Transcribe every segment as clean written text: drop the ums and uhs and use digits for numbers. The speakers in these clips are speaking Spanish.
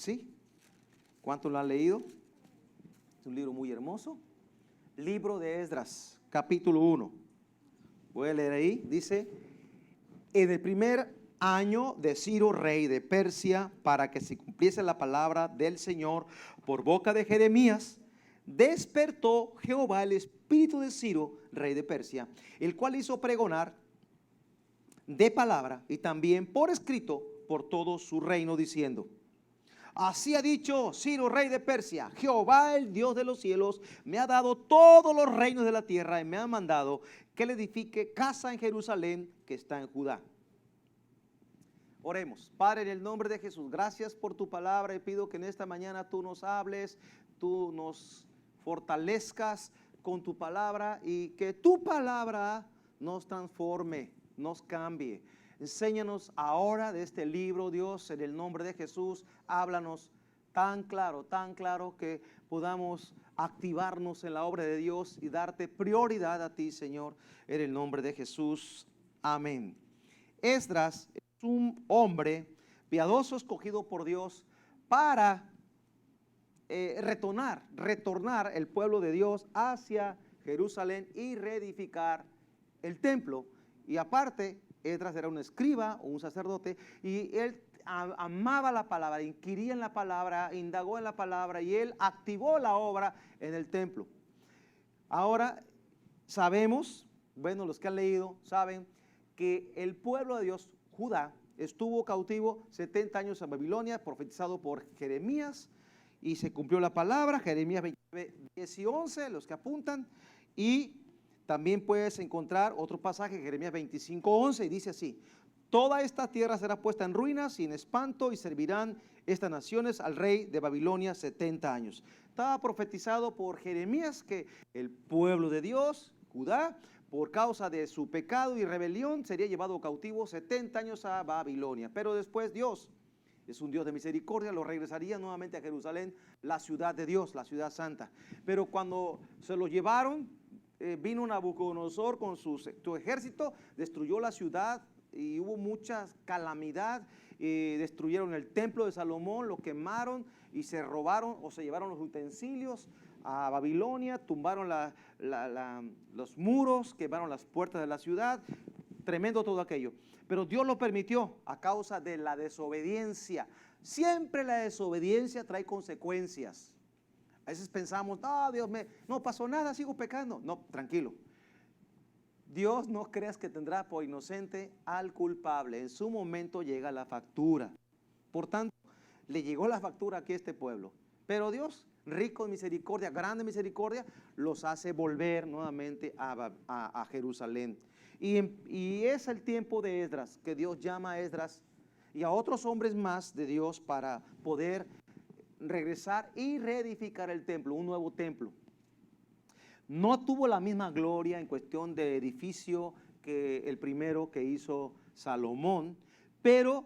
¿Sí? ¿Cuántos lo han leído? Es un libro muy hermoso. Libro de Esdras, capítulo 1. Voy a leer ahí. Dice: en el primer año de Ciro, rey de Persia, para que se cumpliese la palabra del Señor por boca de Jeremías, despertó Jehová el espíritu de Ciro, rey de Persia, el cual hizo pregonar de palabra y también por escrito por todo su reino, diciendo: así ha dicho Ciro, rey de Persia: Jehová, el Dios de los cielos, me ha dado todos los reinos de la tierra y me ha mandado que le edifique casa en Jerusalén, que está en Judá. Oremos. Padre, en el nombre de Jesús, gracias por tu palabra, y pido que en esta mañana tú nos hables, tú nos fortalezcas con tu palabra, y que tu palabra nos transforme, nos cambie. Enséñanos ahora de este libro, Dios, en el nombre de Jesús. Háblanos tan claro que podamos activarnos en la obra de Dios y darte prioridad a ti, Señor, en el nombre de Jesús. Amén. Esdras es un hombre piadoso escogido por Dios para retornar el pueblo de Dios hacia Jerusalén y reedificar el templo. Y aparte, Esdras era un escriba o un sacerdote, y él amaba la palabra, inquiría en la palabra, indagó en la palabra, y él activó la obra en el templo. Ahora sabemos, bueno, los que han leído saben que el pueblo de Dios, Judá, estuvo cautivo 70 años en Babilonia, profetizado por Jeremías, y se cumplió la palabra. Jeremías 29, 10 y 11, los que apuntan. Y también puedes encontrar otro pasaje, Jeremías 25, 11, y dice así: toda esta tierra será puesta en ruinas y en espanto, y servirán estas naciones al rey de Babilonia 70 años. Estaba profetizado por Jeremías que el pueblo de Dios, Judá, por causa de su pecado y rebelión, sería llevado cautivo 70 años a Babilonia. Pero después Dios es un Dios de misericordia, lo regresaría nuevamente a Jerusalén, la ciudad de Dios, la ciudad santa. Pero cuando se lo llevaron, vino Nabucodonosor con su ejército, destruyó la ciudad y hubo mucha calamidad. Destruyeron el templo de Salomón, lo quemaron y se robaron o se llevaron los utensilios a Babilonia, tumbaron los muros, quemaron las puertas de la ciudad. Tremendo todo aquello. Pero Dios lo permitió a causa de la desobediencia. Siempre la desobediencia trae consecuencias. A veces pensamos: no, Dios no pasó nada, sigo pecando. No, tranquilo. Dios, no creas que tendrá por inocente al culpable. En su momento llega la factura. Por tanto, le llegó la factura aquí a este pueblo. Pero Dios, rico en misericordia, grande misericordia, los hace volver nuevamente a Jerusalén. Y es el tiempo de Esdras, que Dios llama a Esdras y a otros hombres más de Dios para poder regresar y reedificar el templo, un nuevo templo. No tuvo la misma gloria en cuestión de edificio que el primero que hizo Salomón, pero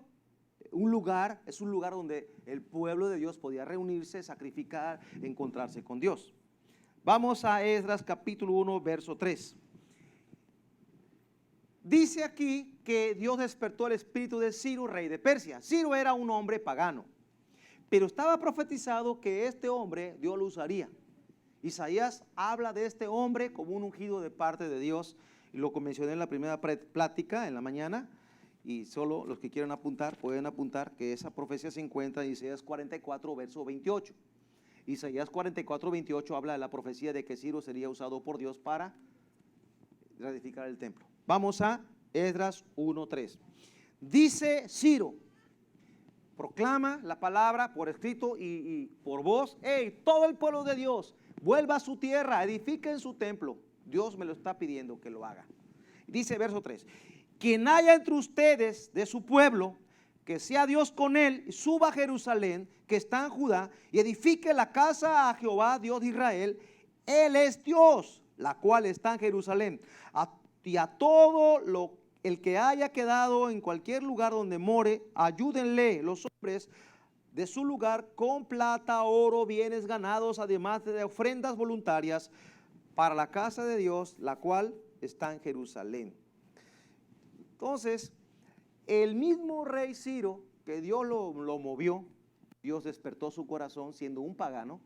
es un lugar donde el pueblo de Dios podía reunirse, sacrificar, encontrarse con Dios. Vamos a Esdras capítulo 1, verso 3. Dice aquí que Dios despertó el espíritu de Ciro, rey de Persia. Ciro era un hombre pagano, pero estaba profetizado que este hombre Dios lo usaría. Isaías habla de este hombre como un ungido de parte de Dios, y lo mencioné en la primera plática en la mañana, y solo los que quieran apuntar pueden apuntar que esa profecía se encuentra en Isaías 44, verso 28. Isaías 44, 28 habla de la profecía de que Ciro sería usado por Dios para reedificar el templo. Vamos a Esdras 1:3. Dice Ciro, proclama la palabra por escrito y por voz: hey, todo el pueblo de Dios, vuelva a su tierra, edifiquen su templo. Dios me lo está pidiendo que lo haga. Dice verso 3: quien haya entre ustedes de su pueblo, que sea Dios con él, y suba a Jerusalén, que está en Judá, y edifique la casa a Jehová, Dios de Israel. Él es Dios, la cual está en Jerusalén. Y a todo el que haya quedado en cualquier lugar donde more, ayúdenle los hombres de su lugar con plata, oro, bienes ganados, además de ofrendas voluntarias para la casa de Dios, la cual está en Jerusalén. Entonces, el mismo rey Ciro, que Dios lo movió, Dios despertó su corazón siendo un pagano.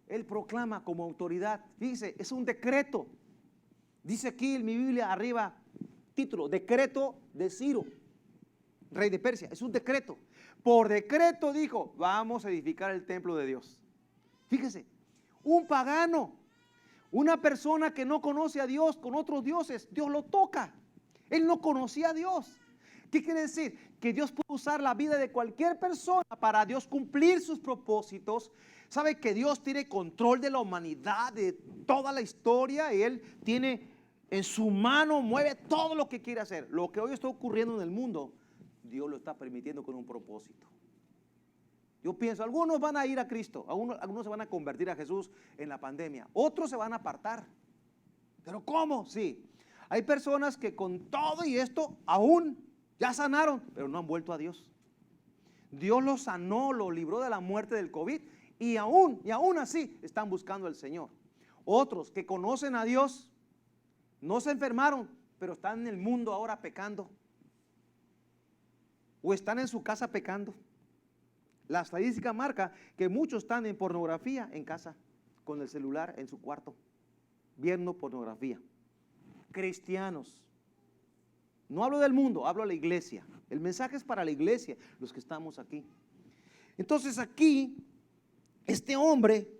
Él proclama como autoridad. Fíjese, es un decreto. Dice aquí en mi Biblia arriba, título, decreto de Ciro, rey de Persia. Es un decreto. Por decreto dijo, vamos a edificar el templo de Dios. Fíjese, un pagano, una persona que no conoce a Dios con otros dioses, Dios lo toca. Él no conocía a Dios. ¿Qué quiere decir? Que Dios puede usar la vida de cualquier persona para Dios cumplir sus propósitos. Sabe que Dios tiene control de la humanidad, de toda la historia, y Él tiene en su mano, mueve todo lo que quiere hacer. Lo que hoy está ocurriendo en el mundo, Dios lo está permitiendo con un propósito. Yo pienso, algunos van a ir a Cristo, algunos se van a convertir a Jesús en la pandemia, otros se van a apartar. ¿Pero cómo? Sí, hay personas que con todo y esto aún ya sanaron, pero no han vuelto a Dios. Dios los sanó, los libró de la muerte del COVID y aún así están buscando al Señor. Otros que conocen a Dios no se enfermaron, pero están en el mundo ahora pecando. O están en su casa pecando. La estadística marca que muchos están en pornografía en casa, con el celular en su cuarto, viendo pornografía. Cristianos. No hablo del mundo, hablo de la iglesia. El mensaje es para la iglesia, los que estamos aquí. Entonces aquí, este hombre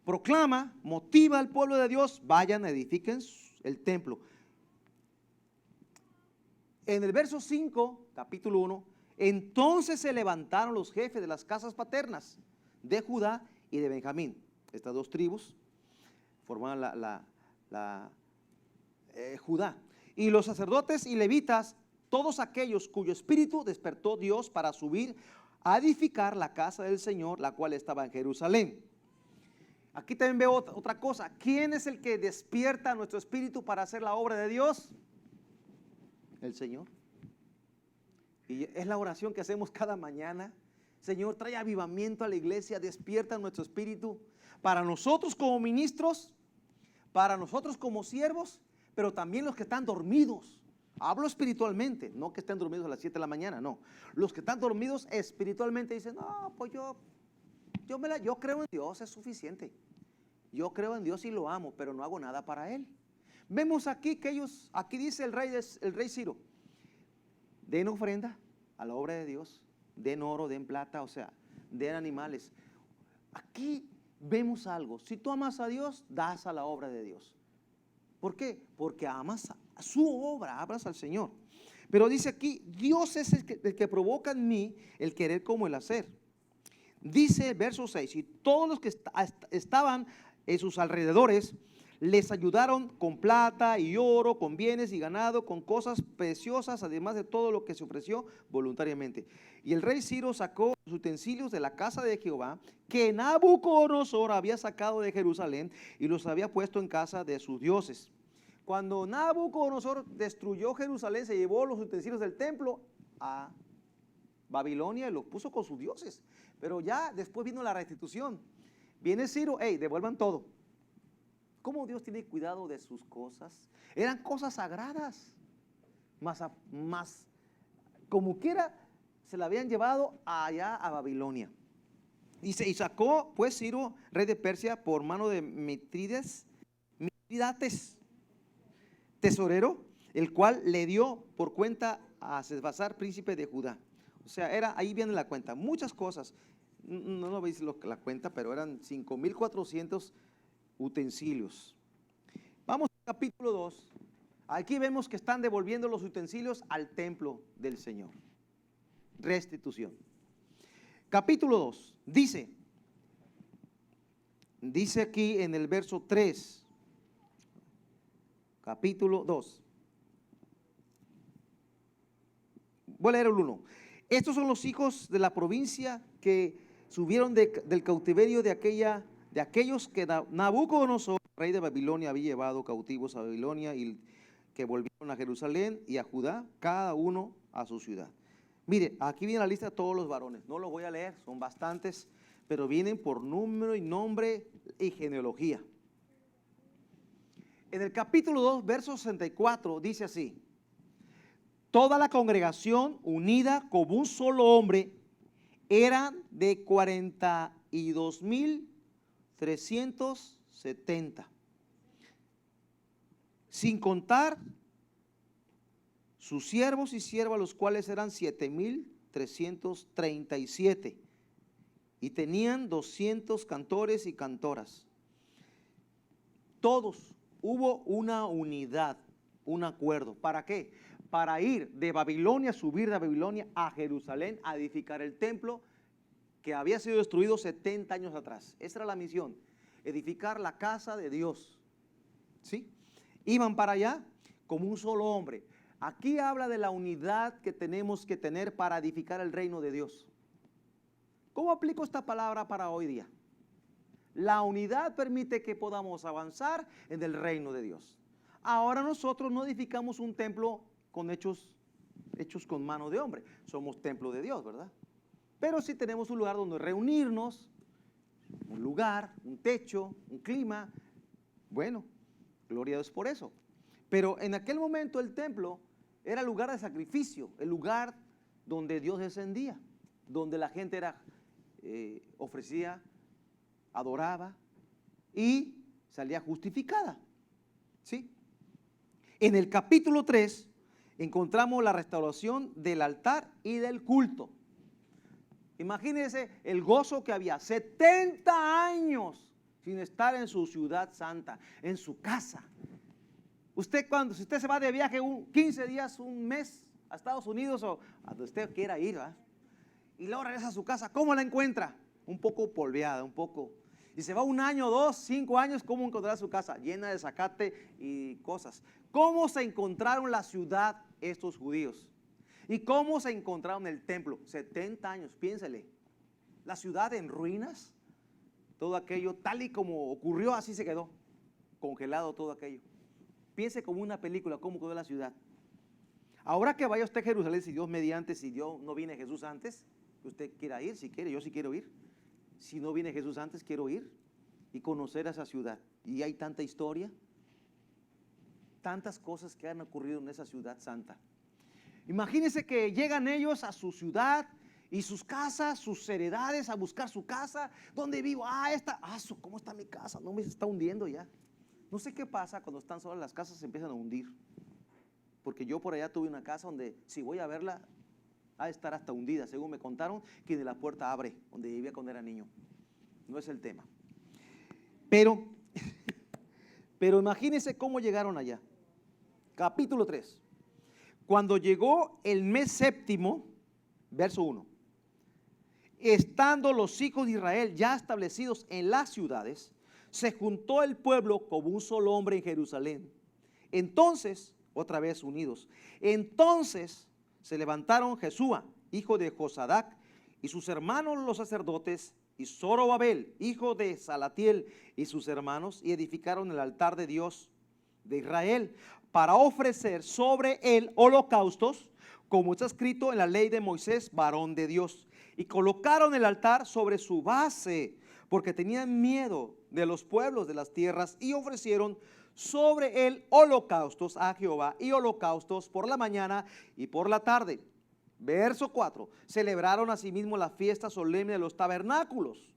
proclama, motiva al pueblo de Dios, vayan, edifiquen el templo. En el verso 5, capítulo 1, entonces se levantaron los jefes de las casas paternas de Judá y de Benjamín. Estas dos tribus formaban Judá. Y los sacerdotes y levitas, todos aquellos cuyo espíritu despertó Dios para subir a edificar la casa del Señor, la cual estaba en Jerusalén. Aquí también veo otra cosa. ¿Quién es el que despierta nuestro espíritu para hacer la obra de Dios? El Señor. Y es la oración que hacemos cada mañana. Señor, trae avivamiento a la iglesia, despierta nuestro espíritu para nosotros como ministros, para nosotros como siervos, pero también los que están dormidos. Hablo espiritualmente, no que estén dormidos a las 7 de la mañana, no. Los que están dormidos espiritualmente dicen, no, pues yo creo en Dios, es suficiente. Yo creo en Dios y lo amo, pero no hago nada para Él. Vemos aquí que aquí dice el rey Ciro, den ofrenda a la obra de Dios, den oro, den plata, o sea, den animales. Aquí vemos algo, si tú amas a Dios, das a la obra de Dios. ¿Por qué? Porque amas a su obra, amas al Señor. Pero dice aquí, Dios es el que provoca en mí el querer como el hacer. Dice el verso 6, y todos los que estaban en sus alrededores les ayudaron con plata y oro, con bienes y ganado, con cosas preciosas, además de todo lo que se ofreció voluntariamente. Y el rey Ciro sacó los utensilios de la casa de Jehová, que Nabucodonosor había sacado de Jerusalén y los había puesto en casa de sus dioses. Cuando Nabucodonosor destruyó Jerusalén, se llevó los utensilios del templo a Babilonia y los puso con sus dioses. Pero ya después vino la restitución. Viene Ciro, devuelvan todo. ¿Cómo Dios tiene cuidado de sus cosas? Eran cosas sagradas, más como quiera se la habían llevado allá a Babilonia. Dice, y sacó pues Ciro, rey de Persia, por mano de Mitridates, tesorero, el cual le dio por cuenta a Sesbazar, príncipe de Judá. O sea, ahí viene la cuenta, muchas cosas. No veis la cuenta, pero eran 5,400 utensilios. Vamos al capítulo 2. Aquí vemos que están devolviendo los utensilios al templo del Señor. Restitución. Capítulo 2. Dice aquí en el verso 3. Capítulo 2. Voy a leer el 1. Estos son los hijos de la provincia que subieron del cautiverio de aquellos que Nabucodonosor, rey de Babilonia, había llevado cautivos a Babilonia y que volvieron a Jerusalén y a Judá, cada uno a su ciudad. Mire, aquí viene la lista de todos los varones. No los voy a leer, son bastantes, pero vienen por número y nombre y genealogía. En el capítulo 2, verso 64, dice así: toda la congregación unida como un solo hombre eran de 42,370, sin contar sus siervos y siervas, los cuales eran 7,337, y tenían 200 cantores y cantoras. Todos, hubo una unidad, un acuerdo. ¿Para qué? Para ir de Babilonia, subir de Babilonia a Jerusalén a edificar el templo que había sido destruido 70 años atrás. Esa era la misión, edificar la casa de Dios. ¿Sí? Iban para allá como un solo hombre. Aquí habla de la unidad que tenemos que tener para edificar el reino de Dios. ¿Cómo aplico esta palabra para hoy día? La unidad permite que podamos avanzar en el reino de Dios. Ahora nosotros no edificamos un templo con hechos con mano de hombre. Somos templo de Dios, ¿verdad? Pero sí tenemos un lugar donde reunirnos, un lugar, un techo, un clima. Bueno, gloria a Dios por eso. Pero en aquel momento el templo era el lugar de sacrificio, el lugar donde Dios descendía, donde la gente ofrecía, adoraba y salía justificada. ¿Sí? En el capítulo 3 encontramos la restauración del altar y del culto. Imagínense el gozo que había, 70 años sin estar en su ciudad santa, en su casa. Si usted se va de viaje 15 días, un mes a Estados Unidos o a donde usted quiera ir, ¿verdad? Y luego regresa a su casa, ¿cómo la encuentra? Un poco polveada, un poco. Y se va 1 año, 2, 5 años, ¿cómo encontrar su casa? Llena de zacate y cosas. ¿Cómo se encontraron la ciudad estos judíos? ¿Y cómo se encontraron el templo? 70 años, piénsele. La ciudad en ruinas, todo aquello, tal y como ocurrió, así se quedó, congelado todo aquello. Piense como una película, cómo quedó la ciudad. Ahora que vaya usted a Jerusalén, si Dios mediante, si Dios no viene Jesús antes, que usted quiera ir, si quiere, yo sí quiero ir. Si no viene Jesús antes, quiero ir y conocer a esa ciudad. Y hay tanta historia, tantas cosas que han ocurrido en esa ciudad santa. Imagínense que llegan ellos a su ciudad y sus casas, sus heredades, a buscar su casa. ¿Dónde vivo? ¿Cómo está mi casa? No, me está hundiendo ya. No sé qué pasa cuando están solas, las casas se empiezan a hundir. Porque yo por allá tuve una casa donde, si voy a verla, ha de estar hasta hundida. Según me contaron, que de la puerta abre, donde vivía cuando era niño. No es el tema. Pero imagínense cómo llegaron allá. Capítulo 3. Cuando llegó el mes séptimo, verso 1, estando los hijos de Israel ya establecidos en las ciudades, se juntó el pueblo como un solo hombre en Jerusalén. Entonces, otra vez unidos, entonces se levantaron Jesúa, hijo de Josadac, y sus hermanos los sacerdotes, y Zorobabel, hijo de Salatiel, y sus hermanos, y edificaron el altar de Dios de Israel, para ofrecer sobre él holocaustos, como está escrito en la ley de Moisés, varón de Dios. Y colocaron el altar sobre su base, porque tenían miedo de los pueblos de las tierras, y ofrecieron sobre él holocaustos a Jehová, y holocaustos por la mañana y por la tarde. Verso 4, celebraron asimismo la fiesta solemne de los tabernáculos,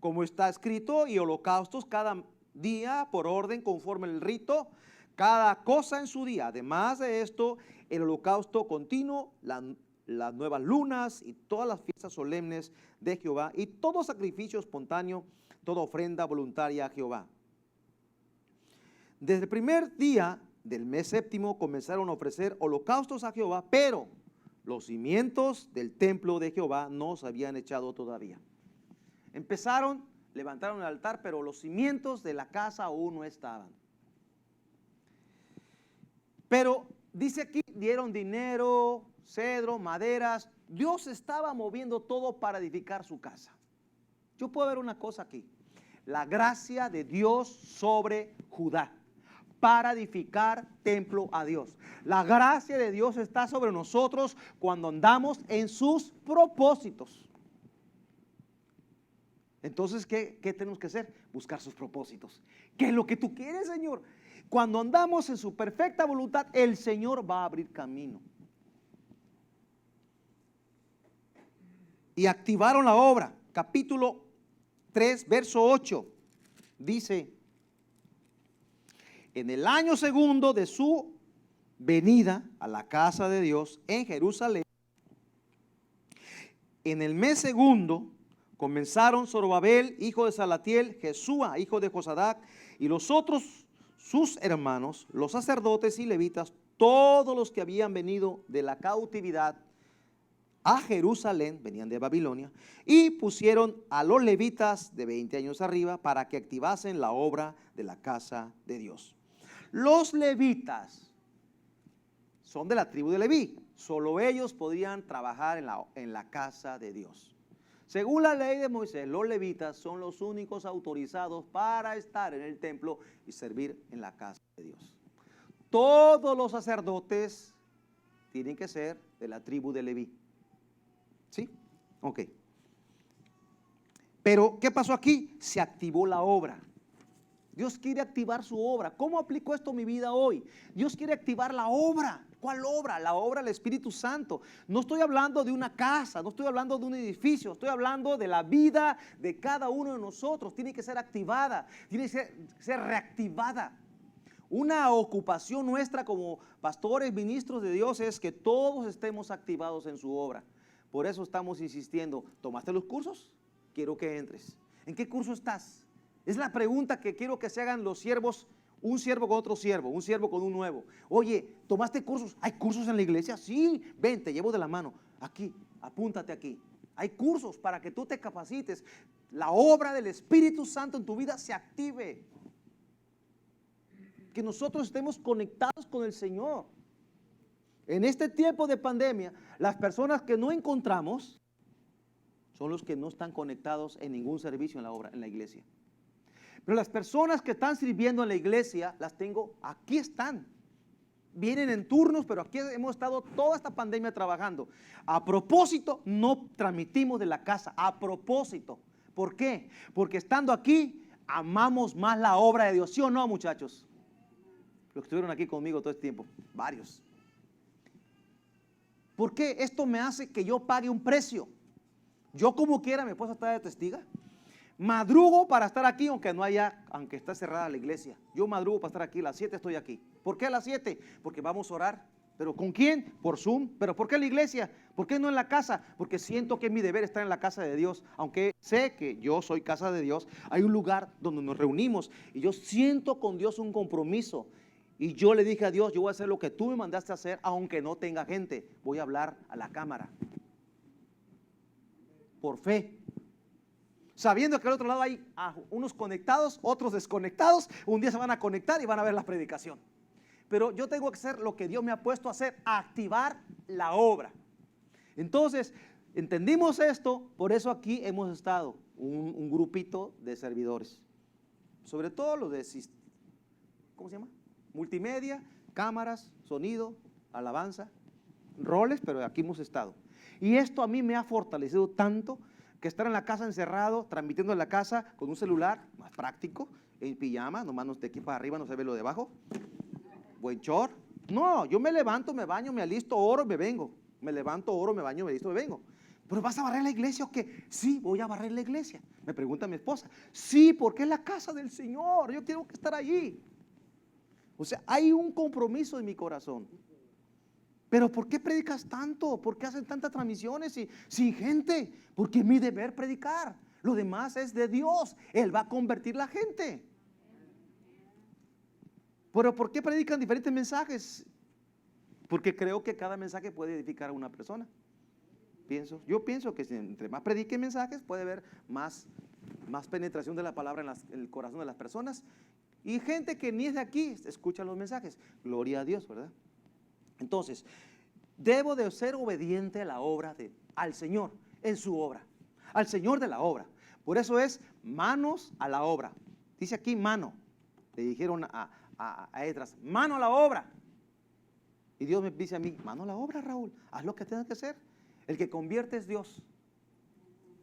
como está escrito, y holocaustos cada día por orden conforme el rito, cada cosa en su día. Además de esto, el holocausto continuo, las nuevas lunas y todas las fiestas solemnes de Jehová, y todo sacrificio espontáneo, toda ofrenda voluntaria a Jehová. Desde el primer día del mes séptimo comenzaron a ofrecer holocaustos a Jehová, pero los cimientos del templo de Jehová no se habían echado todavía. Empezaron, levantaron el altar, pero los cimientos de la casa aún no estaban. Pero dice aquí, dieron dinero, cedro, maderas. Dios estaba moviendo todo para edificar su casa. Yo puedo ver una cosa aquí. La gracia de Dios sobre Judá para edificar templo a Dios. La gracia de Dios está sobre nosotros cuando andamos en sus propósitos. Entonces, ¿qué tenemos que hacer? Buscar sus propósitos. ¿Qué es lo que tú quieres, Señor? Cuando andamos en su perfecta voluntad, el Señor va a abrir camino. y activaron la obra. Capítulo 3, verso 8, dice: en el año segundo de su venida a la casa de Dios en Jerusalén, en el mes segundo, comenzaron Zorobabel, hijo de Salatiel, Jesúa, hijo de Josadac, y los otros sus hermanos, los sacerdotes y levitas, todos los que habían venido de la cautividad a Jerusalén, venían de Babilonia, y pusieron a los levitas de 20 años arriba para que activasen la obra de la casa de Dios. Los levitas son de la tribu de Leví. Solo ellos podían trabajar en la casa de Dios. Según la ley de Moisés, los levitas son los únicos autorizados para estar en el templo y servir en la casa de Dios. Todos los sacerdotes tienen que ser de la tribu de Leví. ¿Sí? Ok. Pero, ¿qué pasó aquí? Se activó la obra. Dios quiere activar su obra. ¿Cómo aplico esto a mi vida hoy? Dios quiere activar la obra. ¿Cuál obra? La obra del Espíritu Santo. No estoy hablando de una casa, no estoy hablando de un edificio, estoy hablando de la vida de cada uno de nosotros. Tiene que ser activada, tiene que ser reactivada. Una ocupación nuestra como pastores, ministros de Dios es que todos estemos activados en su obra. Por eso estamos insistiendo. ¿Tomaste los cursos? Quiero que entres. ¿En qué curso estás? Es la pregunta que quiero que se hagan los siervos, un siervo con otro siervo, un siervo con un nuevo. Oye, ¿tomaste cursos? ¿Hay cursos en la iglesia? Sí, ven, te llevo de la mano. Aquí, apúntate aquí. Hay cursos para que tú te capacites. La obra del Espíritu Santo en tu vida se active. Que nosotros estemos conectados con el Señor. En este tiempo de pandemia, las personas que no encontramos son los que no están conectados en ningún servicio en la iglesia. Pero las personas que están sirviendo en la iglesia, las tengo, aquí están. Vienen en turnos, pero aquí hemos estado toda esta pandemia trabajando. A propósito, no transmitimos de la casa, a propósito. ¿Por qué? Porque estando aquí, amamos más la obra de Dios. ¿Sí o no, muchachos? Los que estuvieron aquí conmigo todo este tiempo, varios. ¿Por qué? Esto me hace que yo pague un precio. Yo como quiera, mi esposa está de testiga. Madrugo para estar aquí, aunque está cerrada la iglesia. Yo madrugo para estar aquí, a las 7 estoy aquí. ¿Por qué a las 7? Porque vamos a orar. ¿Pero con quién? Por Zoom. ¿Pero por qué en la iglesia? ¿Por qué no en la casa? Porque siento que es mi deber estar en la casa de Dios. Aunque sé que yo soy casa de Dios, hay un lugar donde nos reunimos y yo siento con Dios un compromiso. Y yo le dije a Dios, yo voy a hacer lo que tú me mandaste a hacer, aunque no tenga gente. Voy a hablar a la cámara. Por fe. Sabiendo que al otro lado hay unos conectados, otros desconectados. Un día se van a conectar y van a ver la predicación. Pero yo tengo que hacer lo que Dios me ha puesto a hacer, activar la obra. Entonces, entendimos esto, por eso aquí hemos estado, un grupito de servidores. Sobre todo los de, ¿cómo se llama? Multimedia, cámaras, sonido, alabanza, roles, pero aquí hemos estado. Y esto a mí me ha fortalecido tanto que estar en la casa encerrado, transmitiendo en la casa con un celular, más práctico, en pijama, nomás de aquí para arriba no se ve lo de abajo. Buen short. No, yo me levanto, me baño, me alisto, oro, me vengo. Me levanto, oro, me baño, me alisto, me vengo. ¿Pero vas a barrer la iglesia o qué? Sí, voy a barrer la iglesia. Me pregunta mi esposa. Sí, porque es la casa del Señor, yo tengo que estar allí. O sea, hay un compromiso en mi corazón. Pero ¿por qué predicas tanto? ¿Por qué hacen tantas transmisiones sin gente? Porque es mi deber predicar. Lo demás es de Dios. Él va a convertir la gente. Pero ¿por qué predican diferentes mensajes? Porque creo que cada mensaje puede edificar a una persona. Yo pienso que entre más prediquen mensajes puede haber más penetración de la palabra en el corazón de las personas. Y gente que ni es de aquí escucha los mensajes. Gloria a Dios, ¿verdad? Entonces, debo de ser obediente a la obra al Señor, en su obra, al Señor de la obra. Por eso es manos a la obra. Dice aquí mano. Le dijeron a Esdras, mano a la obra. Y Dios me dice a mí, mano a la obra, Raúl, haz lo que tengas que hacer. El que convierte es Dios.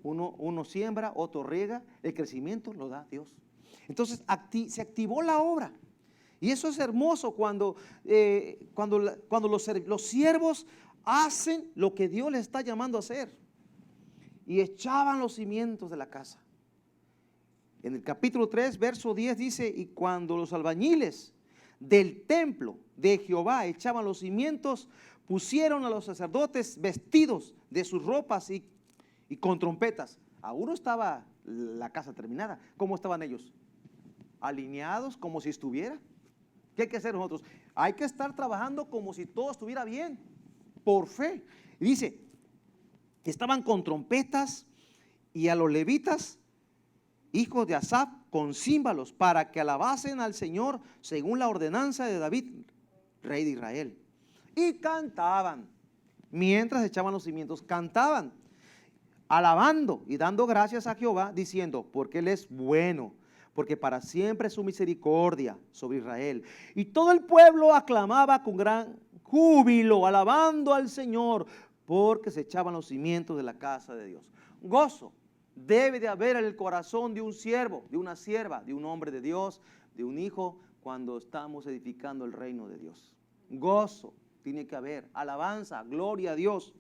Uno siembra, otro riega, el crecimiento lo da Dios. Entonces se activó la obra. Y eso es hermoso cuando los siervos hacen lo que Dios les está llamando a hacer. y echaban los cimientos de la casa. En el capítulo 3, verso 10 dice, y cuando los albañiles del templo de Jehová echaban los cimientos, pusieron a los sacerdotes vestidos de sus ropas y con trompetas. Aún no estaba la casa terminada. ¿Cómo estaban ellos? Alineados, como si estuviera. ¿Qué hay que hacer nosotros? Hay que estar trabajando como si todo estuviera bien, por fe. Y dice, estaban con trompetas, y a los levitas, hijos de Asaf, con címbalos, para que alabasen al Señor según la ordenanza de David, rey de Israel. Y cantaban, mientras echaban los cimientos, cantaban, alabando y dando gracias a Jehová, diciendo, porque Él es bueno, porque para siempre es su misericordia sobre Israel. Y todo el pueblo aclamaba con gran júbilo, alabando al Señor, porque se echaban los cimientos de la casa de Dios. Gozo debe de haber en el corazón de un siervo, de una sierva, de un hombre de Dios, de un hijo, cuando estamos edificando el reino de Dios. Gozo tiene que haber, alabanza, gloria a Dios.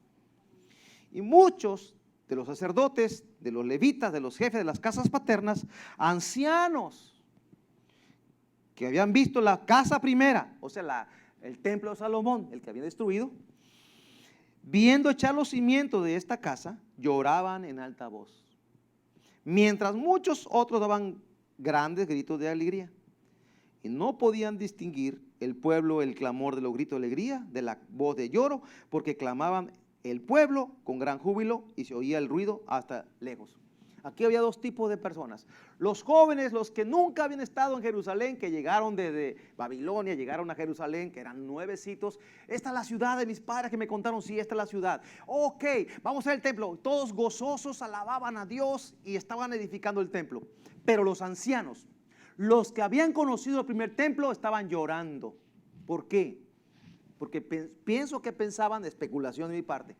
Y muchos de los sacerdotes, de los levitas, de los jefes de las casas paternas, ancianos, que habían visto la casa primera, o sea, el templo de Salomón, el que había destruido, viendo echar los cimientos de esta casa, lloraban en alta voz, mientras muchos otros daban grandes gritos de alegría. Y no podían distinguir el pueblo el clamor de los gritos de alegría de la voz de lloro, porque clamaban el pueblo con gran júbilo y se oía el ruido hasta lejos. Aquí había dos tipos de personas: los jóvenes, los que nunca habían estado en Jerusalén, que llegaron desde Babilonia, llegaron a Jerusalén, que eran nuevecitos. Esta es la ciudad de mis padres que me contaron, sí, esta es la ciudad. Ok, vamos al templo. Todos gozosos alababan a Dios y estaban edificando el templo. Pero los ancianos, los que habían conocido el primer templo, estaban llorando. ¿Por qué? Porque pienso que pensaban, de especulación de mi parte,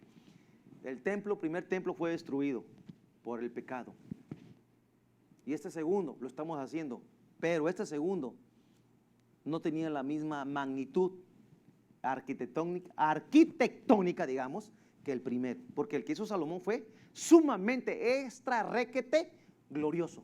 el primer templo fue destruido por el pecado. Y este segundo lo estamos haciendo, pero este segundo no tenía la misma magnitud arquitectónica, digamos, que el primero. Porque el que hizo Salomón fue sumamente extra requete glorioso.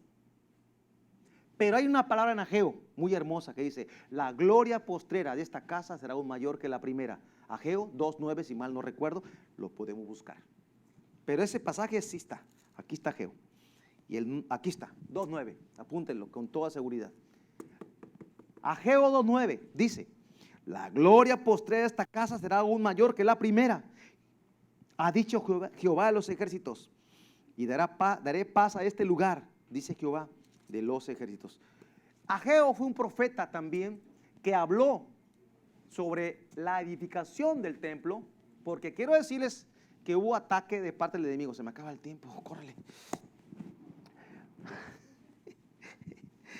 Pero hay una palabra en Ageo muy hermosa que dice, la gloria postrera de esta casa será aún mayor que la primera. Ageo 2:9, si mal no recuerdo, lo podemos buscar. Pero ese pasaje sí está, aquí está Ageo. Y aquí está, 2:9, apúntenlo con toda seguridad. Ageo 2:9 dice, la gloria postrera de esta casa será aún mayor que la primera. Ha dicho Jehová de los ejércitos, y daré paz a este lugar, dice Jehová de los ejércitos. Ageo fue un profeta también que habló sobre la edificación del templo, porque quiero decirles que hubo ataque de parte del enemigo. Se me acaba el tiempo, córrele.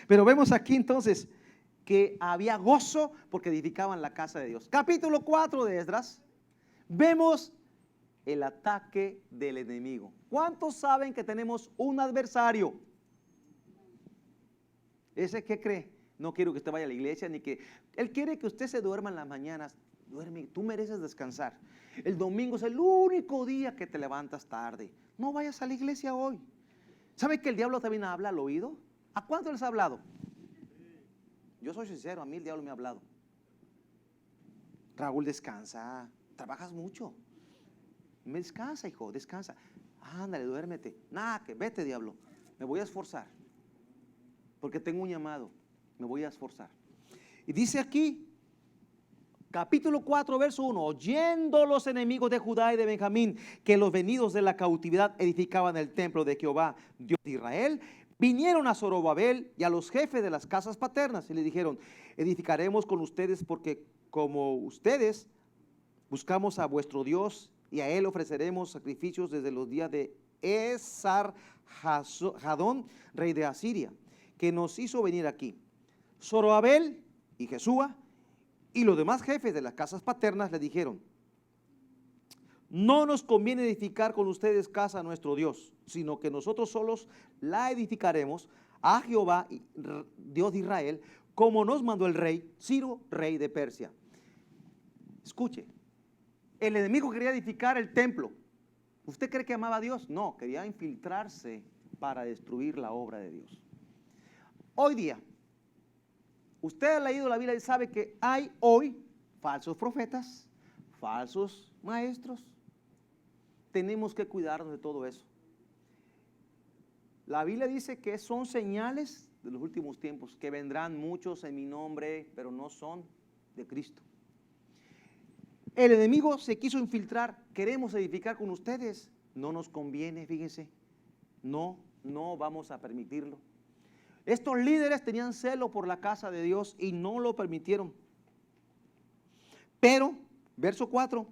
Pero vemos aquí entonces que había gozo porque edificaban la casa de Dios. Capítulo 4 de Esdras, vemos el ataque del enemigo. ¿Cuántos saben que tenemos un adversario? ¿Ese qué cree? No quiero que usted vaya a la iglesia, ni que... Él quiere que usted se duerma en las mañanas. Duerme, tú mereces descansar. El domingo es el único día que te levantas tarde. No vayas a la iglesia hoy. ¿Sabe que el diablo también habla al oído? ¿A cuánto les ha hablado? Yo soy sincero, a mí el diablo me ha hablado. Raúl, descansa, trabajas mucho. Me descansa, hijo, descansa. Ándale, duérmete. Nada, que vete, diablo. Me voy a esforzar. Porque tengo un llamado, me voy a esforzar. Y dice aquí, capítulo 4, verso 1, oyendo los enemigos de Judá y de Benjamín que los venidos de la cautividad edificaban el templo de Jehová, Dios de Israel, vinieron a Zorobabel y a los jefes de las casas paternas y le dijeron, edificaremos con ustedes porque como ustedes buscamos a vuestro Dios y a él ofreceremos sacrificios desde los días de Esar-Hadón, rey de Asiria, que nos hizo venir aquí. Zorobabel y Jesúa y los demás jefes de las casas paternas le dijeron, no nos conviene edificar con ustedes casa a nuestro Dios, sino que nosotros solos la edificaremos a Jehová, Dios de Israel, como nos mandó el rey Ciro, rey de Persia. Escuche, el enemigo quería edificar el templo, ¿Usted cree que amaba a Dios? No, quería infiltrarse para destruir la obra de Dios. Hoy día, usted ha leído la Biblia y sabe que hay hoy falsos profetas, falsos maestros. Tenemos que cuidarnos de todo eso. La Biblia dice que son señales de los últimos tiempos, que vendrán muchos en mi nombre, pero no son de Cristo. El enemigo se quiso infiltrar. Queremos edificar con ustedes. No nos conviene, fíjense. No vamos a permitirlo. Estos líderes tenían celo por la casa de Dios y no lo permitieron. Pero, verso 4,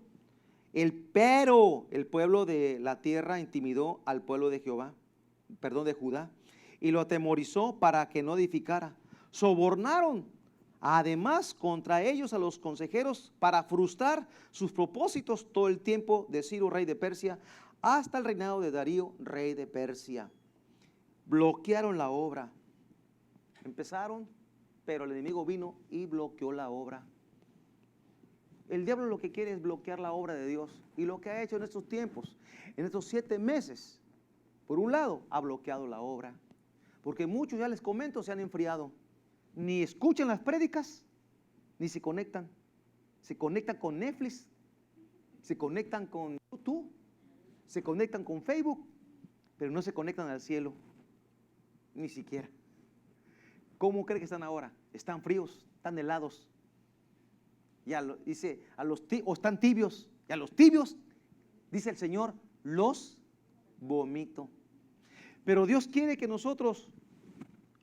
el pueblo de la tierra intimidó al pueblo de Judá, y lo atemorizó para que no edificara. Sobornaron además contra ellos a los consejeros para frustrar sus propósitos todo el tiempo de Ciro, rey de Persia, hasta el reinado de Darío, rey de Persia. Bloquearon la obra. Empezaron, pero el enemigo vino y bloqueó la obra. El diablo lo que quiere es bloquear la obra de Dios. Y lo que ha hecho en estos tiempos, en estos 7 meses, por un lado, ha bloqueado la obra. Porque muchos, ya les comento, se han enfriado. Ni escuchan las prédicas, ni se conectan. Se conectan con Netflix, se conectan con YouTube, se conectan con Facebook, pero no se conectan al cielo, ni siquiera. ¿Cómo cree que están ahora? Están fríos, están helados. Dice, o están tibios, y a los tibios, dice el Señor, los vomito. Pero Dios quiere que nosotros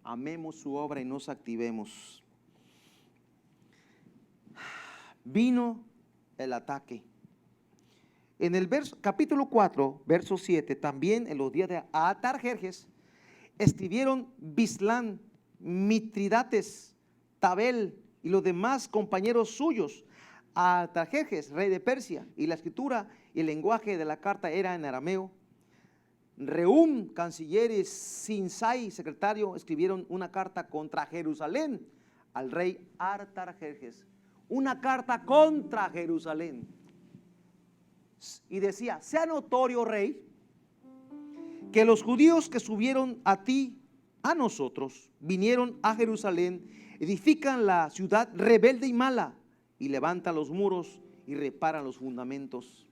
amemos su obra y nos activemos. Vino el ataque. En el capítulo 4, verso 7, también en los días de Atarjerjes, escribieron Bislán, Mitridates, Tabel y los demás compañeros suyos a Atarjerjes, rey de Persia, y la escritura y el lenguaje de la carta era en arameo. Rehum, canciller, y Sinsai, secretario, escribieron una carta contra Jerusalén al rey Artajerjes. Una carta contra Jerusalén. Y decía, sea notorio, rey, que los judíos que subieron a ti, a nosotros, vinieron a Jerusalén, edifican la ciudad rebelde y mala, y levantan los muros y reparan los fundamentos.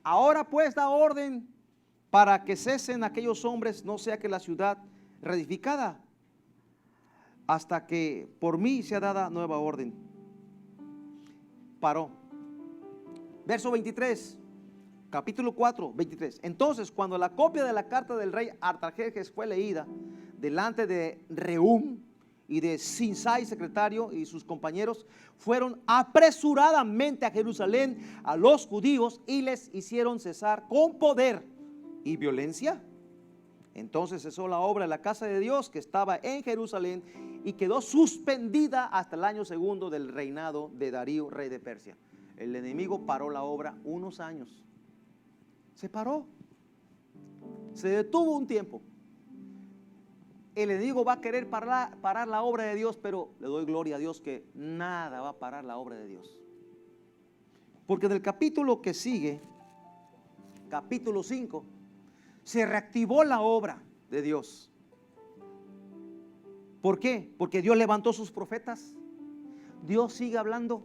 Ahora pues da orden para que cesen aquellos hombres, no sea que la ciudad reedificada, hasta que por mí sea dada nueva orden. Paró. Verso 23, capítulo 4, 23. Entonces, cuando la copia de la carta del rey Artajerjes fue leída delante de Rehum y de Sinsai, secretario, y sus compañeros, fueron apresuradamente a Jerusalén a los judíos y les hicieron cesar con poder y violencia. Entonces cesó la obra de la casa de Dios que estaba en Jerusalén y quedó suspendida hasta el año 2 del reinado de Darío, rey de Persia. El enemigo paró la obra unos años. Se paró. Se detuvo un tiempo. El enemigo va a querer parar la obra de Dios, pero le doy gloria a Dios que nada va a parar la obra de Dios. Porque en el capítulo que sigue, capítulo 5, se reactivó la obra de Dios. ¿Por qué? Porque Dios levantó sus profetas. Dios sigue hablando.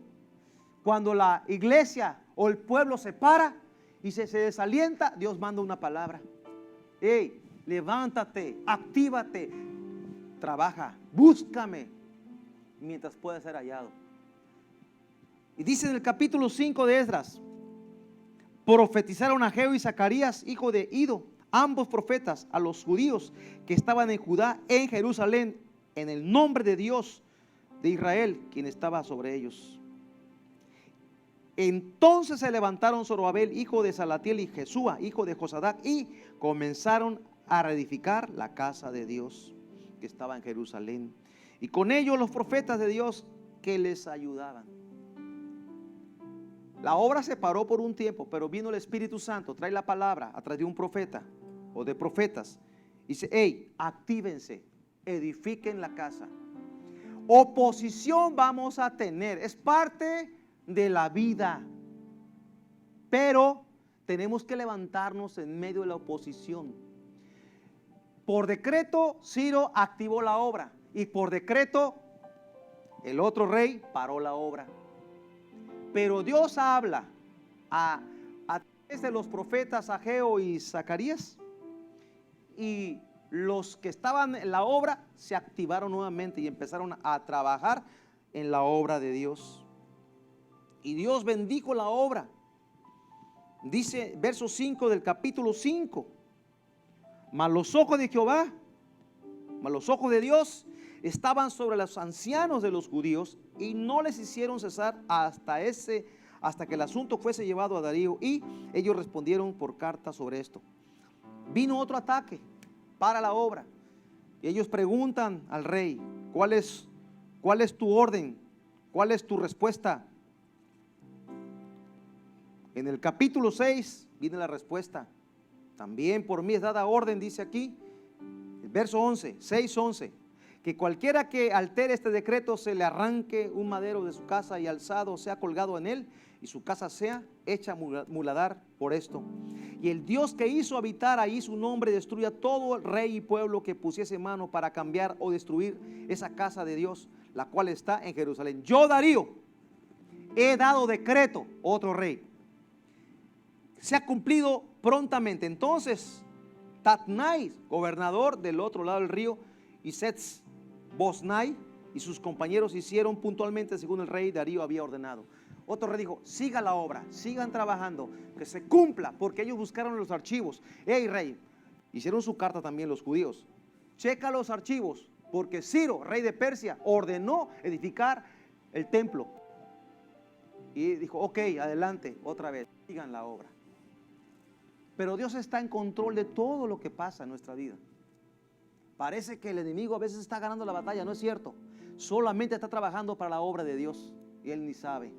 Cuando la iglesia o el pueblo se para y se desalienta, Dios manda una palabra. Hey, levántate, actívate, trabaja, búscame mientras pueda ser hallado. Y dice en el capítulo 5 de Esdras, profetizaron Ageo y Zacarías, hijo de Ido, ambos profetas, a los judíos que estaban en Judá, en Jerusalén, en el nombre de Dios de Israel, quien estaba sobre ellos. Entonces se levantaron Zorobabel, hijo de Salatiel, y Jesúa, hijo de Josadac, y comenzaron a reedificar la casa de Dios que estaba en Jerusalén, y con ellos los profetas de Dios que les ayudaban. La obra se paró por un tiempo, pero vino el Espíritu Santo, trae la palabra a través de un profeta o de profetas, y dice, hey, actívense, edifiquen la casa. Oposición vamos a tener, es parte de la vida. Pero tenemos que levantarnos en medio de la oposición. Por decreto, Ciro activó la obra. Y por decreto, el otro rey paró la obra. Pero Dios habla a través de los profetas Ageo y Zacarías. Y los que estaban en la obra se activaron nuevamente y empezaron a trabajar en la obra de Dios. Y Dios bendijo la obra. Dice verso 5 del capítulo 5. Mas los ojos de Jehová, mas los ojos de Dios estaban sobre los ancianos de los judíos y no les hicieron cesar hasta que el asunto fuese llevado a Darío, y ellos respondieron por carta sobre esto. Vino otro ataque para la obra y ellos preguntan al rey: ¿cuál es tu orden? ¿Cuál es tu respuesta? En el capítulo 6 viene la respuesta. También por mí es dada orden, dice aquí, el verso 11, 6:11, que cualquiera que altere este decreto se le arranque un madero de su casa y alzado sea colgado en él, y su casa sea hecha muladar por esto. Y el Dios que hizo habitar ahí su nombre destruya todo el rey y pueblo que pusiese mano para cambiar o destruir esa casa de Dios, la cual está en Jerusalén. Yo, Darío, he dado decreto, otro rey. Se ha cumplido prontamente. Entonces Tatnai, gobernador del otro lado del río, y Seth-Boznai y sus compañeros hicieron puntualmente según el rey Darío había ordenado. Otro rey dijo: siga la obra, sigan trabajando, que se cumpla, porque ellos buscaron los archivos. Hey rey, hicieron su carta también los judíos: checa los archivos, porque Ciro, rey de Persia, ordenó edificar el templo. Y dijo: ok, adelante, otra vez, sigan la obra. Pero Dios está en control de todo lo que pasa en nuestra vida. Parece que el enemigo a veces está ganando la batalla, no es cierto. Solamente está trabajando para la obra de Dios y él ni sabe.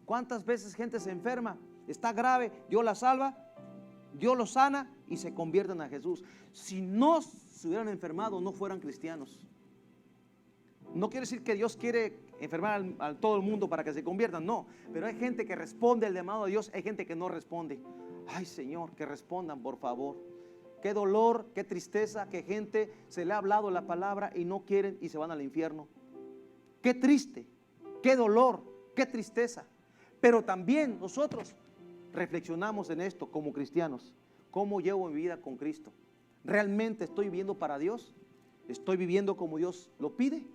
¿Cuántas veces gente se enferma? Está grave, Dios la salva, Dios los sana y se convierten a Jesús. Si no se hubieran enfermado, no fueran cristianos. No quiere decir que Dios quiere enfermar a todo el mundo para que se conviertan, no. Pero hay gente que responde al llamado de Dios, hay gente que no responde. Ay Señor, que respondan por favor. Qué dolor, qué tristeza, que gente se le ha hablado la palabra y no quieren y se van al infierno. Qué triste, qué dolor, qué tristeza. Pero también nosotros reflexionamos en esto como cristianos. ¿Cómo llevo mi vida con Cristo? ¿Realmente estoy viviendo para Dios? ¿Estoy viviendo como Dios lo pide?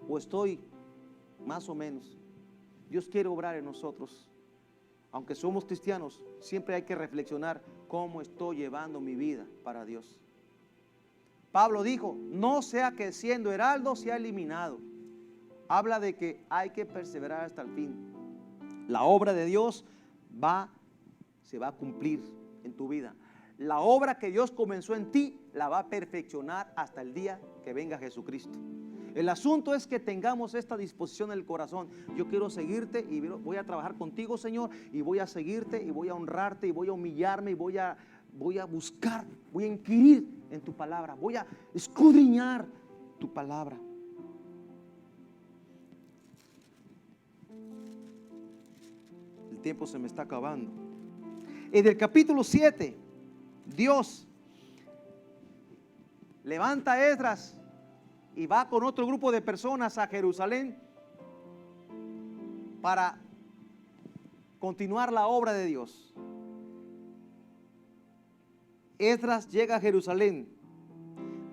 ¿O estoy más o menos? Dios quiere obrar en nosotros. Aunque somos cristianos, siempre hay que reflexionar cómo estoy llevando mi vida para Dios. Pablo dijo: no sea que siendo heraldo sea eliminado. Habla de que hay que perseverar hasta el fin. La obra de Dios se va a cumplir en tu vida. La obra que Dios comenzó en ti la va a perfeccionar hasta el día que venga Jesucristo. El asunto es que tengamos esta disposición en el corazón. Yo quiero seguirte y voy a trabajar contigo, Señor, y voy a seguirte y voy a honrarte y voy a humillarme y voy a buscar, voy a inquirir en tu palabra, voy a escudriñar tu palabra. El tiempo se me está acabando. En el capítulo 7, Dios levanta a Esdras y va con otro grupo de personas a Jerusalén para continuar la obra de Dios. Esdras llega a Jerusalén.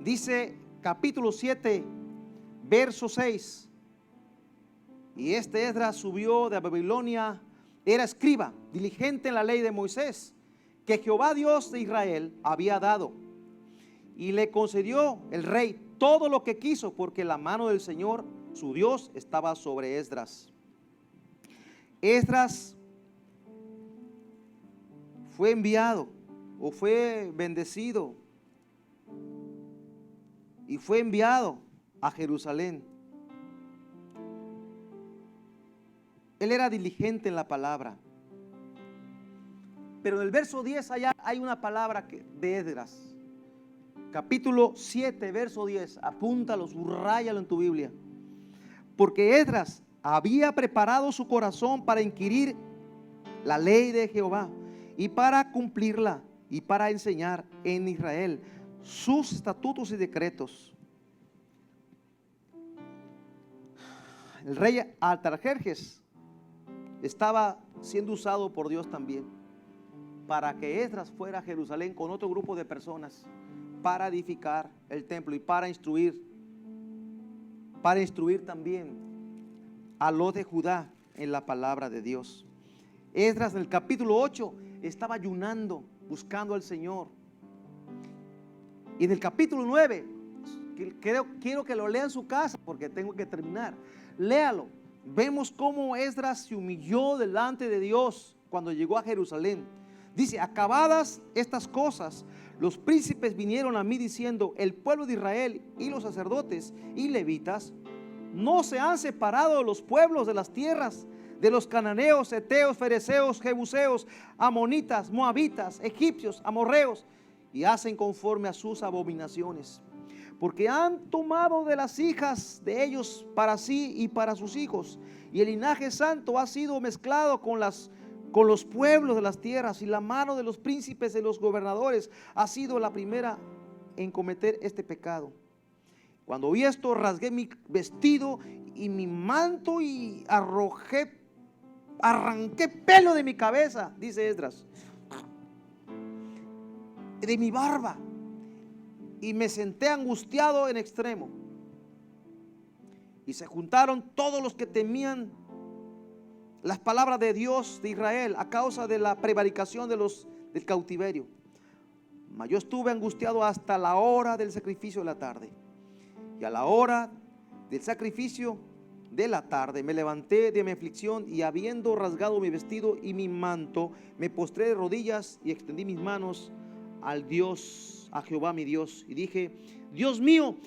Dice capítulo 7, verso 6. Y este Esdras subió de Babilonia, era escriba, diligente en la ley de Moisés, que Jehová Dios de Israel había dado. Y le concedió el rey todo lo que quiso, porque la mano del Señor, su Dios, estaba sobre Esdras. Esdras fue enviado o fue bendecido y fue enviado a Jerusalén. Él era diligente en la palabra. Pero en el verso 10 allá hay una palabra de Esdras. Capítulo 7, verso 10. Apúntalo, subráyalo en tu Biblia. Porque Esdras había preparado su corazón para inquirir la ley de Jehová y para cumplirla y para enseñar en Israel sus estatutos y decretos. El rey Artajerjes estaba siendo usado por Dios también para que Esdras fuera a Jerusalén con otro grupo de personas para edificar el templo y para instruir también a los de Judá en la palabra de Dios. Esdras en el capítulo 8 estaba ayunando, buscando al Señor. Y en el capítulo 9, quiero que lo lea en su casa porque tengo que terminar. Léalo. Vemos cómo Esdras se humilló delante de Dios cuando llegó a Jerusalén. Dice: acabadas estas cosas, los príncipes vinieron a mí diciendo: el pueblo de Israel y los sacerdotes y levitas no se han separado de los pueblos de las tierras, de los cananeos, heteos, fereceos, jebuseos, amonitas, moabitas, egipcios, amorreos, y hacen conforme a sus abominaciones, porque han tomado de las hijas de ellos para sí y para sus hijos, y el linaje santo ha sido mezclado con los pueblos de las tierras, y la mano de los príncipes de los gobernadores ha sido la primera en cometer este pecado. Cuando vi esto, rasgué mi vestido y mi manto y arranqué pelo de mi cabeza, dice Esdras, de mi barba, y me senté angustiado en extremo. Y se juntaron todos los que temían las palabras de Dios de Israel a causa de la prevaricación del cautiverio. Mas yo estuve angustiado hasta la hora del sacrificio de la tarde. Y a la hora del sacrificio de la tarde me levanté de mi aflicción, y habiendo rasgado mi vestido y mi manto, me postré de rodillas y extendí mis manos al Dios, a Jehová mi Dios, y dije: Dios mío,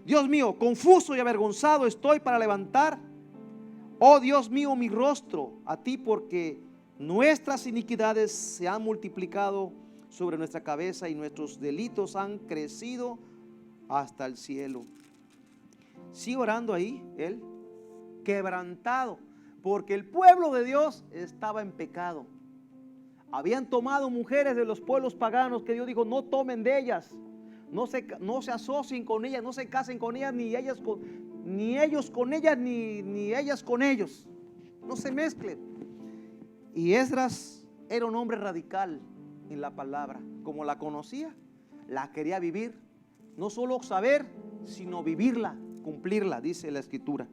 Dios mío, confuso y avergonzado estoy para levantar, oh Dios mío, mi rostro a ti, porque nuestras iniquidades se han multiplicado sobre nuestra cabeza y nuestros delitos han crecido hasta el cielo. Sigue orando ahí él, quebrantado, porque el pueblo de Dios estaba en pecado. Habían tomado mujeres de los pueblos paganos que Dios dijo: no tomen de ellas, no se asocien con ellas, no se casen con ellas, ni ellos con ellas, ni ellas con ellos, no se mezclen. Y Esdras era un hombre radical en la palabra. Como la conocía, la quería vivir, no solo saber, sino vivirla, cumplirla, dice la escritura.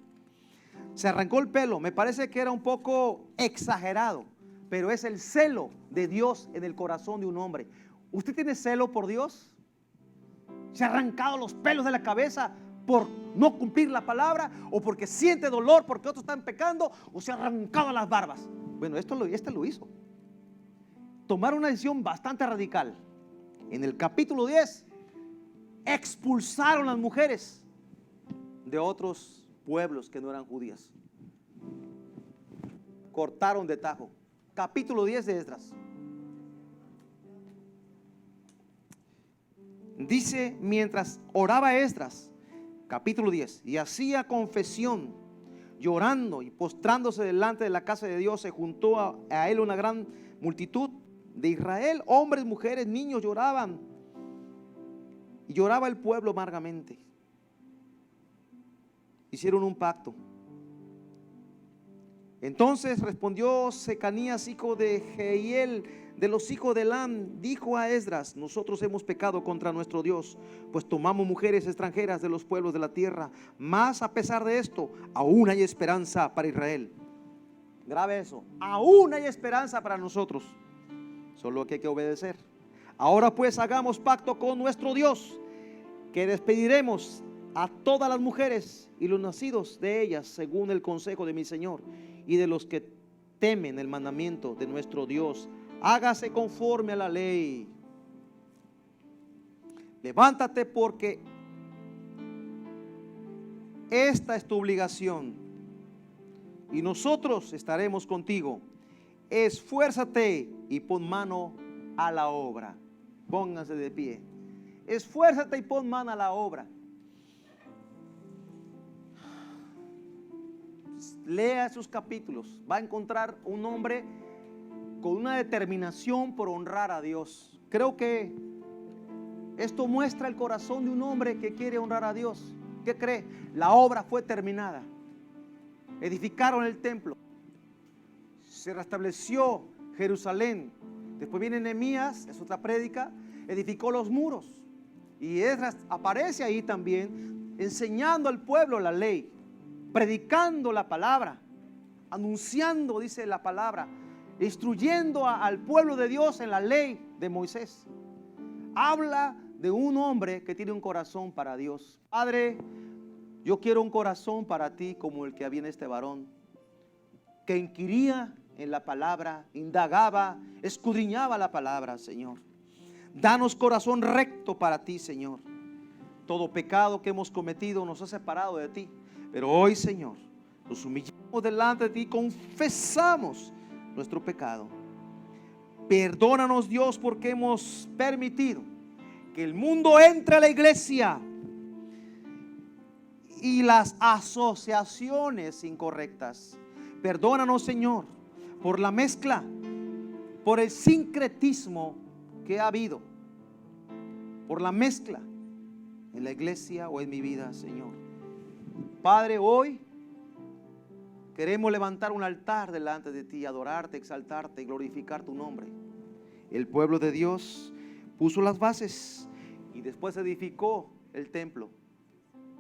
Se arrancó el pelo, me parece que era un poco exagerado, pero es el celo de Dios en el corazón de un hombre. ¿Usted tiene celo por Dios? ¿Se ha arrancado los pelos de la cabeza por no cumplir la palabra, o porque siente dolor porque otros están pecando, o se ha arrancado las barbas? Bueno, este lo hizo. Tomar una decisión bastante radical. En el capítulo 10 expulsaron las mujeres de otros pueblos que no eran judías. Cortaron de tajo. Capítulo 10 de Esdras. Dice: mientras oraba Esdras, capítulo 10, y hacía confesión, llorando y postrándose delante de la casa de Dios, se juntó a él una gran multitud de Israel, hombres, mujeres, niños, lloraban, y lloraba el pueblo amargamente. Hicieron un pacto. Entonces respondió Secanías, hijo de Jehiel, de los hijos de Elam, dijo a Esdras: nosotros hemos pecado contra nuestro Dios, pues tomamos mujeres extranjeras de los pueblos de la tierra. Mas a pesar de esto, aún hay esperanza para Israel. Grave eso, aún hay esperanza para nosotros, solo que hay que obedecer. Ahora pues hagamos pacto con nuestro Dios, que despediremos a todas las mujeres y los nacidos de ellas según el consejo de mi Señor y de los que temen el mandamiento de nuestro Dios. Hágase conforme a la ley. Levántate, porque esta es tu obligación, y nosotros estaremos contigo. Esfuérzate y pon mano a la obra. Pónganse de pie. Esfuérzate y pon mano a la obra. lea esos capítulos, va a encontrar un hombre con una determinación por honrar a Dios. Creo que esto muestra el corazón de un hombre que quiere honrar a Dios. ¿Qué cree? La obra fue terminada. Edificaron el templo. Se restableció Jerusalén. Después viene Nehemías, es otra prédica, edificó los muros. Y Esdras aparece ahí también, enseñando al pueblo la ley, predicando la palabra, anunciando, dice la palabra, instruyendo al pueblo de Dios en la ley de Moisés. Habla de un hombre que tiene un corazón para Dios. Padre, yo quiero un corazón para ti como el que había en este varón, que inquiría en la palabra, indagaba, escudriñaba la palabra, Señor. Danos corazón recto para ti, Señor. Todo pecado que hemos cometido nos ha separado de ti, pero hoy, Señor, nos humillamos delante de ti y confesamos nuestro pecado. Perdónanos, Dios, porque hemos permitido que el mundo entre a la iglesia y las asociaciones incorrectas. Perdónanos, Señor, por la mezcla, por el sincretismo que ha habido, por la mezcla en la iglesia o en mi vida, Señor. Padre, hoy queremos levantar un altar delante de ti, adorarte, exaltarte y glorificar tu nombre. El pueblo de Dios puso las bases y después edificó el templo.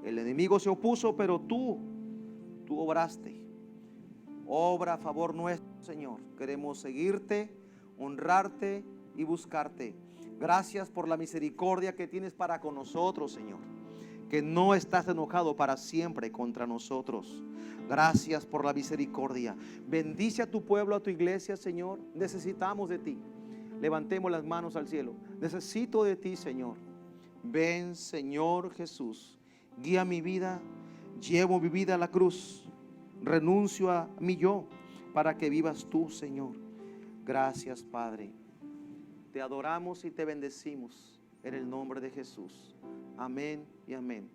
El enemigo se opuso, pero tú obraste. Obra a favor nuestro, Señor. Queremos seguirte, honrarte y buscarte. Gracias por la misericordia que tienes para con nosotros, Señor. Que no estás enojado para siempre contra nosotros. Gracias por la misericordia. Bendice a tu pueblo, a tu iglesia, Señor. Necesitamos de ti. Levantemos las manos al cielo. Necesito de ti, Señor. Ven, Señor Jesús. Guía mi vida. Llevo mi vida a la cruz. Renuncio a mi yo para que vivas tú, Señor. Gracias, Padre. Te adoramos y te bendecimos en el nombre de Jesús. Amén y amén.